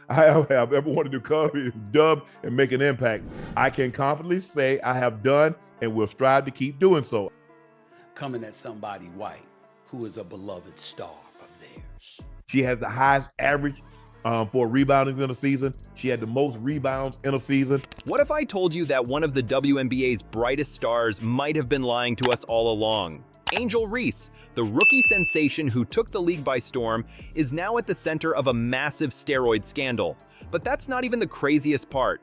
I have ever wanted to come here, dub, and make an impact. I can confidently say I have done and will strive to keep doing so. Coming at somebody white who is a beloved star of theirs. She has the highest average for rebounding in a season. She had the most rebounds in a season. What if I told you that one of the WNBA's brightest stars might have been lying to us all along? Angel Reese, the rookie sensation who took the league by storm, is now at the center of a massive steroid scandal. But that's not even the craziest part.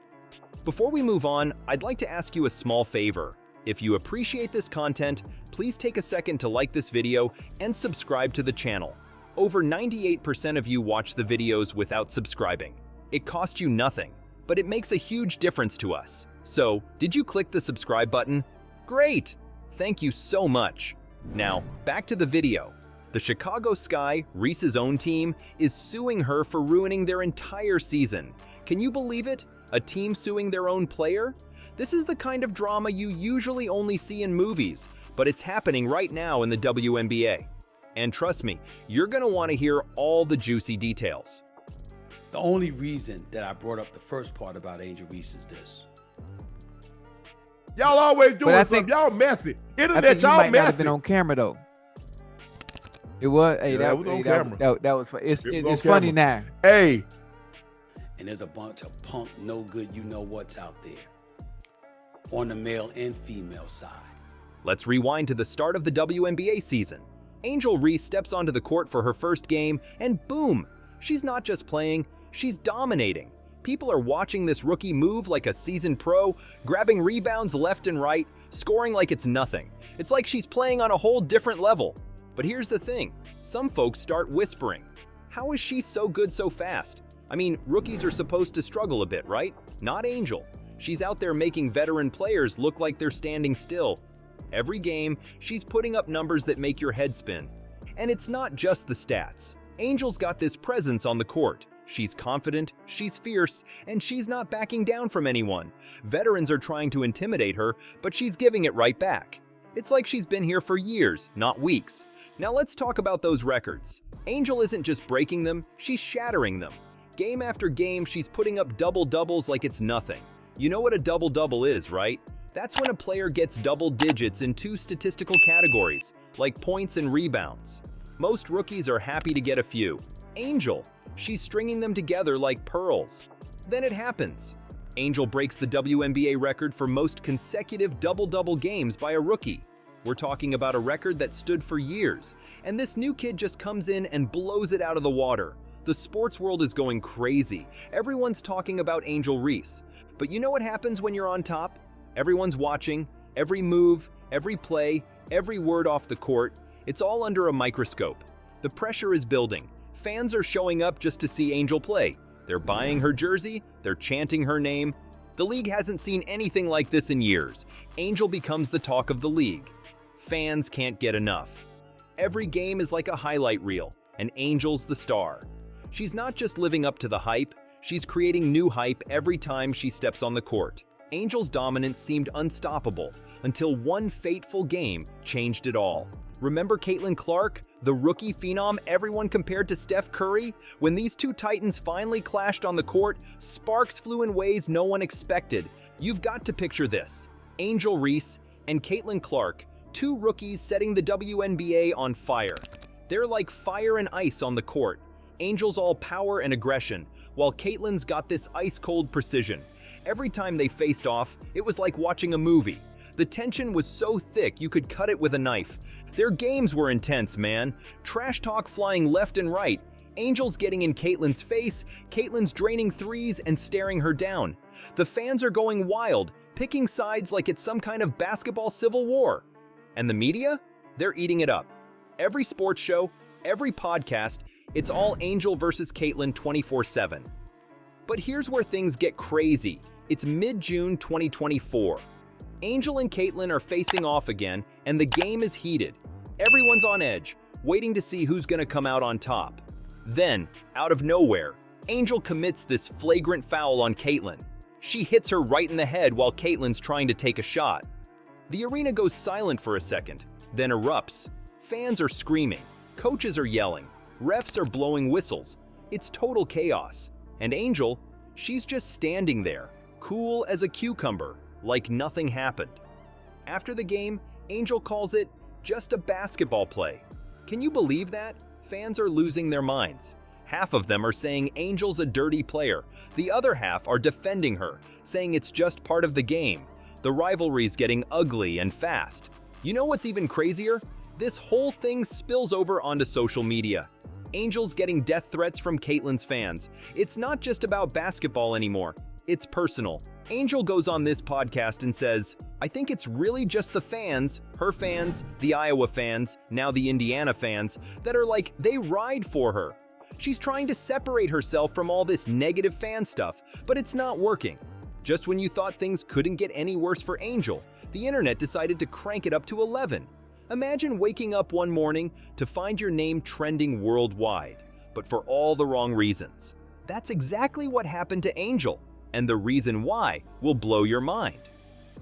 Before we move on, I'd like to ask you a small favor. If you appreciate this content, please take a second to like this video and subscribe to the channel. Over 98% of you watch the videos without subscribing. It costs you nothing, but it makes a huge difference to us. So, did you click the subscribe button? Great! Thank you so much. Now, back to the video. The Chicago Sky, Reese's own team, is suing her for ruining their entire season. Can you believe it? A team suing their own player? This is the kind of drama you usually only see in movies, but it's happening right now in the WNBA. And trust me, you're gonna want to hear all the juicy details. The only reason that I brought up the first part about Angel Reese is this. Y'all always doing I something. think- Y'all messy. I Internet, think you y'all might not have messy. been on camera though. It was. Hey, Yeah, that it was on hey, camera. That was. It's It was on funny camera. now. Hey, And there's a bunch of punk, no good, you know what's out there. On the male and female side. Let's rewind to the start of the WNBA season. Angel Reese steps onto the court for her first game, and boom! She's not just playing, she's dominating. People are watching this rookie move like a seasoned pro, grabbing rebounds left and right, scoring like it's nothing. It's like she's playing on a whole different level. But here's the thing, some folks start whispering. How is she so good so fast? I mean, rookies are supposed to struggle a bit, right? Not Angel. She's out there making veteran players look like they're standing still. Every game, she's putting up numbers that make your head spin. And it's not just the stats. Angel's got this presence on the court. She's confident, she's fierce, and she's not backing down from anyone. Veterans are trying to intimidate her, but she's giving it right back. It's like she's been here for years, not weeks. Now let's talk about those records. Angel isn't just breaking them, she's shattering them. Game after game, she's putting up double-doubles like it's nothing. You know what a double-double is, right? That's when a player gets double digits in two statistical categories, like points and rebounds. Most rookies are happy to get a few. Angel, she's stringing them together like pearls. Then it happens. Angel breaks the WNBA record for most consecutive double-double games by a rookie. We're talking about a record that stood for years, and this new kid just comes in and blows it out of the water. The sports world is going crazy. Everyone's talking about Angel Reese. But you know what happens when you're on top? Everyone's watching, every move, every play, every word off the court. It's all under a microscope. The pressure is building. Fans are showing up just to see Angel play. They're buying her jersey, they're chanting her name. The league hasn't seen anything like this in years. Angel becomes the talk of the league. Fans can't get enough. Every game is like a highlight reel, and Angel's the star. She's not just living up to the hype, she's creating new hype every time she steps on the court. Angel's dominance seemed unstoppable until one fateful game changed it all. Remember Caitlin Clark, the rookie phenom everyone compared to Steph Curry? When these two titans finally clashed on the court, sparks flew in ways no one expected. You've got to picture this. Angel Reese and Caitlin Clark, two rookies setting the WNBA on fire. They're like fire and ice on the court. Angel's all power and aggression, while Caitlin's got this ice-cold precision. Every time they faced off, it was like watching a movie. The tension was so thick you could cut it with a knife. Their games were intense, man. Trash talk flying left and right. Angel's getting in Caitlin's face, Caitlin's draining threes and staring her down. The fans are going wild, picking sides like it's some kind of basketball civil war. And the media? They're eating it up. Every sports show, every podcast, it's all Angel versus Caitlin 24/7. But here's where things get crazy. It's mid-June 2024. Angel and Caitlin are facing off again, and the game is heated. Everyone's on edge, waiting to see who's gonna come out on top. Then, out of nowhere, Angel commits this flagrant foul on Caitlin. She hits her right in the head while Caitlin's trying to take a shot. The arena goes silent for a second, then erupts. Fans are screaming, coaches are yelling, refs are blowing whistles. It's total chaos. And Angel, she's just standing there, cool as a cucumber, like nothing happened. After the game, Angel calls it just a basketball play. Can you believe that? Fans are losing their minds. Half of them are saying Angel's a dirty player. The other half are defending her, saying it's just part of the game. The rivalry's getting ugly and fast. You know what's even crazier? This whole thing spills over onto social media. Angel's getting death threats from Caitlyn's fans. It's not just about basketball anymore. It's personal. Angel goes on this podcast and says, "I think it's really just the fans, her fans, the Iowa fans, now the Indiana fans, that are like, they ride for her. She's trying to separate herself from all this negative fan stuff, but it's not working." Just when you thought things couldn't get any worse for Angel, the internet decided to crank it up to 11. Imagine waking up one morning to find your name trending worldwide, but for all the wrong reasons. That's exactly what happened to Angel, and the reason why will blow your mind.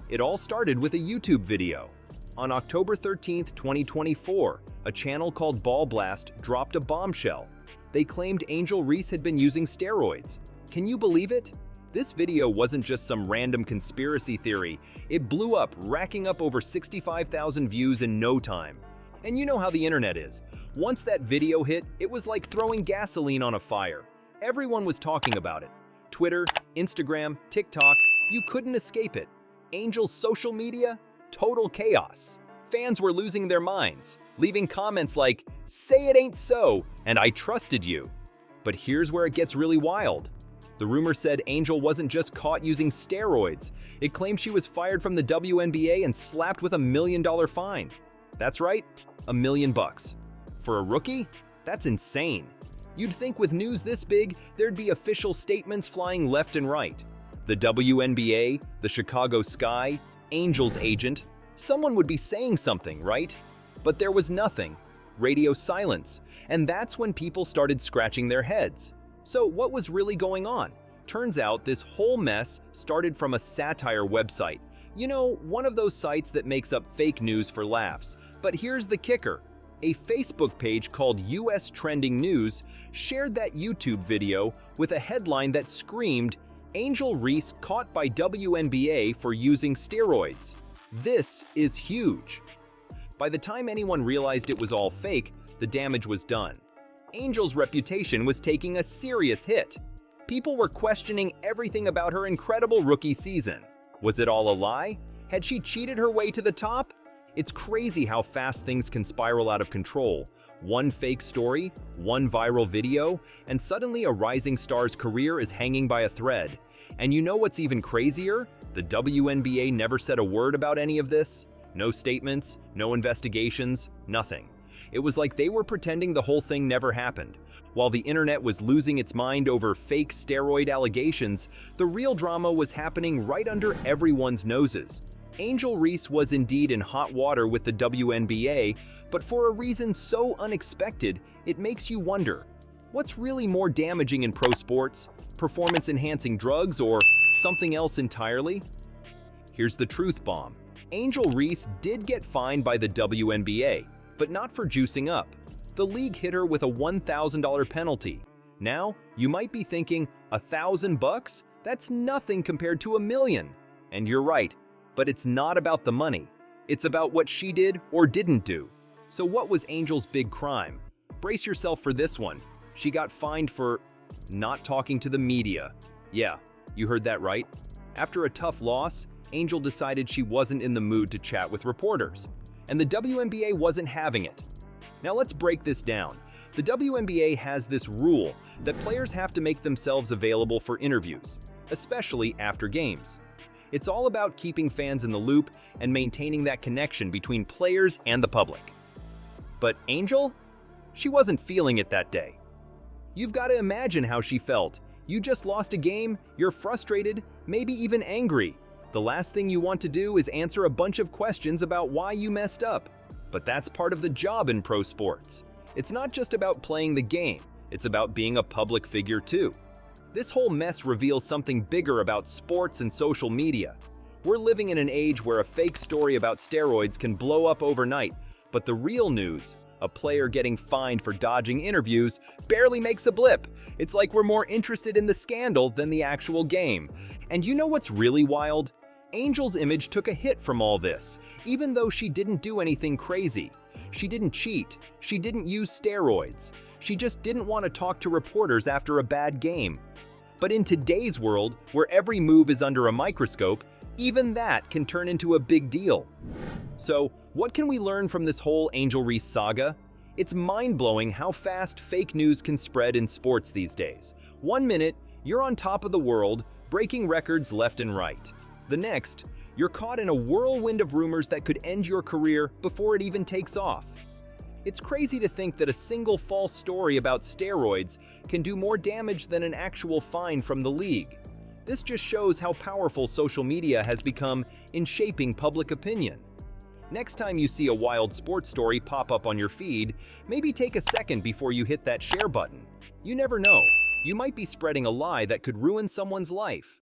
It all started with a YouTube video. On October 13th, 2024, a channel called Ball Blast dropped a bombshell. They claimed Angel Reese had been using steroids. Can you believe it? This video wasn't just some random conspiracy theory. It blew up, racking up over 65,000 views in no time. And you know how the internet is. Once that video hit, it was like throwing gasoline on a fire. Everyone was talking about it. Twitter, Instagram, TikTok, you couldn't escape it. Angel's social media? Total chaos. Fans were losing their minds, leaving comments like, "Say it ain't so," and "I trusted you." But here's where it gets really wild. The rumor said Angel wasn't just caught using steroids. It claimed she was fired from the WNBA and slapped with $1 million fine. That's right, $1 million. For a rookie? That's insane. You'd think with news this big, there'd be official statements flying left and right. The WNBA, the Chicago Sky, Angel's agent, someone would be saying something, right? But there was nothing. Radio silence. And that's when people started scratching their heads. So what was really going on? Turns out this whole mess started from a satire website. You know, one of those sites that makes up fake news for laughs. But here's the kicker. A Facebook page called US Trending News shared that YouTube video with a headline that screamed, "Angel Reese caught by WNBA for using steroids." This is huge. By the time anyone realized it was all fake, the damage was done. Angel's reputation was taking a serious hit. People were questioning everything about her incredible rookie season. Was it all a lie? Had she cheated her way to the top? It's crazy how fast things can spiral out of control. One fake story, one viral video, and suddenly a rising star's career is hanging by a thread. And you know what's even crazier? The WNBA never said a word about any of this. No statements, no investigations, nothing. It was like they were pretending the whole thing never happened. While the internet was losing its mind over fake steroid allegations, the real drama was happening right under everyone's noses. Angel Reese was indeed in hot water with the WNBA, but for a reason so unexpected, it makes you wonder, what's really more damaging in pro sports? Performance-enhancing drugs or something else entirely? Here's the truth bomb. Angel Reese did get fined by the WNBA, but not for juicing up. The league hit her with a $1,000 penalty. Now, you might be thinking, $1,000? That's nothing compared to $1 million. And you're right, but it's not about the money. It's about what she did or didn't do. So what was Angel's big crime? Brace yourself for this one. She got fined for not talking to the media. Yeah, you heard that right. After a tough loss, Angel decided she wasn't in the mood to chat with reporters. And the WNBA wasn't having it. Now let's break this down. The WNBA has this rule that players have to make themselves available for interviews, especially after games. It's all about keeping fans in the loop and maintaining that connection between players and the public. But Angel? She wasn't feeling it that day. You've got to imagine how she felt. You just lost a game, you're frustrated, maybe even angry. The last thing you want to do is answer a bunch of questions about why you messed up. But that's part of the job in pro sports. It's not just about playing the game, it's about being a public figure too. This whole mess reveals something bigger about sports and social media. We're living in an age where a fake story about steroids can blow up overnight, but the real news, A player getting fined for dodging interviews barely makes a blip. It's like we're more interested in the scandal than the actual game. And you know what's really wild? Angel's image took a hit from all this, even though she didn't do anything crazy. She didn't cheat. She didn't use steroids. She just didn't want to talk to reporters after a bad game. But in today's world, where every move is under a microscope, even that can turn into a big deal. So, what can we learn from this whole Angel Reese saga? It's mind-blowing how fast fake news can spread in sports these days. 1 minute, you're on top of the world, breaking records left and right. The next, you're caught in a whirlwind of rumors that could end your career before it even takes off. It's crazy to think that a single false story about steroids can do more damage than an actual fine from the league. This just shows how powerful social media has become in shaping public opinion. Next time you see a wild sports story pop up on your feed, maybe take a second before you hit that share button. You never know, you might be spreading a lie that could ruin someone's life.